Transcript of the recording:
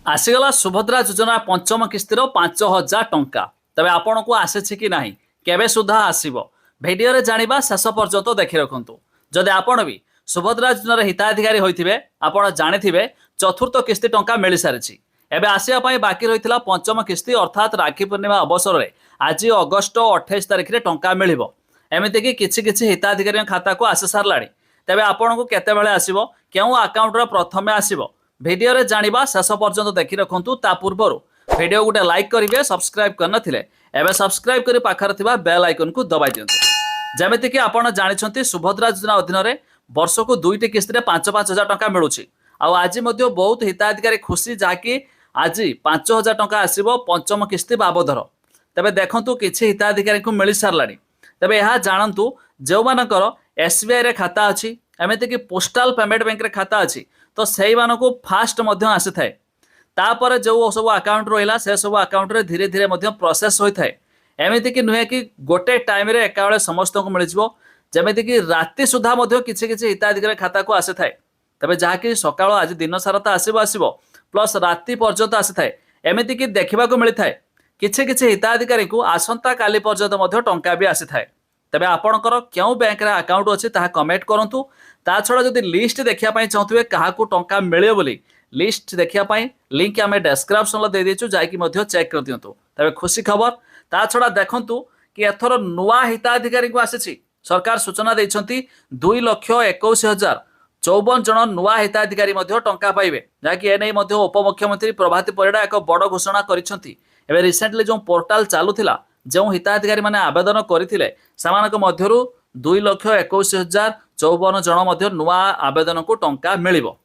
आसीगला सुभद्रा योजना पंचम किस्तिर 5,000 टंका तबे आपण को आसे कि नहीं केबे सुधा आसीबो भिडियो रे जानिबा शेष पर्यंत देखि रखंतु। जदि आपण भी सुभद्रा योजनार हिताधिकारी होइथिबे आपण जानिथिबे चतुर्थ किस्ती टंका मिल सारिछि। एबे आसिया पई बाकी रहितला पंचम किस्ती अर्थात राखी पूर्णिमा अवसर रे आज अगस्त 28 तारिख रे टंका मिलिबो। एमिति कि किछि हिताधिकारी खाता को आसी सारलाणी। तेबे आपण को केते बेले आसीबो केउ अकाउंट रे प्रथमे आसीबो भिडियो रे जानिबा शेष पर्यंत देखि रखंतु। ता पूर्वरु भिडियो गुटे लाइक करिवे सब्सक्राइब करनथिले एबे सब्सक्राइब करी पाखर थिबा बेल आइकन को दबाइ दियंतु। जेमिति कि आपण जानिछंती सुभद्रा योजना अधीन रे वर्ष को दुईटी किस्ती रे 5,000 टंका मिलुछि। आ आज मध्य बहुत हिताधिकारी खुशी जाकि आज 5,000 टंका आसीबो पंचम किस्ती बाबदर। तबे देखंतु किछि हिताधिकारी को मिल सारलाणी। तबे यह जानंतु जो मानकर एसबीआई रे खाता अछि एमिति कि पोस्टल पेमेंट बैंक रे खाता अछि तो सेही मानको फास्ट मध्य आसी थाए। तापर जो सब अकाउंट रहिला से सब अकाउंट रे धीरे धीरे मध्य प्रोसेस होई थाए। एमिति कि नुहे कि गोटे टाइम रे एकाबेले समस्त को मिल जिवो जेमिति कि राति सुधा मध्य किछि हिताधिकारी खाता को आसी थाए। तबे जहाँकि सकाळ आज दिन सारा तो आसीबो प्लस राति पर्यंत आसी थाए। एमिति कि देखिबा को मिल थाए किछि हिताधिकारी को आसंता काली पर्यंत मध्य टंका भी आसी थाए। तबे आपणकर क्यों बैंक रे अकाउंट अछि ताहा कमेंट करंतु। ता छड़ा जदि लिस्ट देखिया पई चाहथुवे काहाकू टंका मिलियो बोली लिस्ट देखिया पई लिंक आमे डिस्क्रिप्शन ला दे देछु जायकि मध्य चेक कर दियंतु। तबे खुशी खबर ता छड़ा देखंतु कि एथर नुवा हिताधिकारी को आसीछि। सरकार सूचना दैछंती 2,21,054 जन नुवा हिताधिकारी मध्य टंका पाइबे जाकि एनै मध्य उपमुख्यमंत्री प्रभाती परिडा एक बड़ घोषणा करिसंती। एबे रिसेंटली जो पोर्टाल चालुथिला जो हिताधिकारी माने आवेदन करथिले सामानक मध्यरु 2,21,054 जन मध्य नुवा आवेदन को टंका मिलिबो।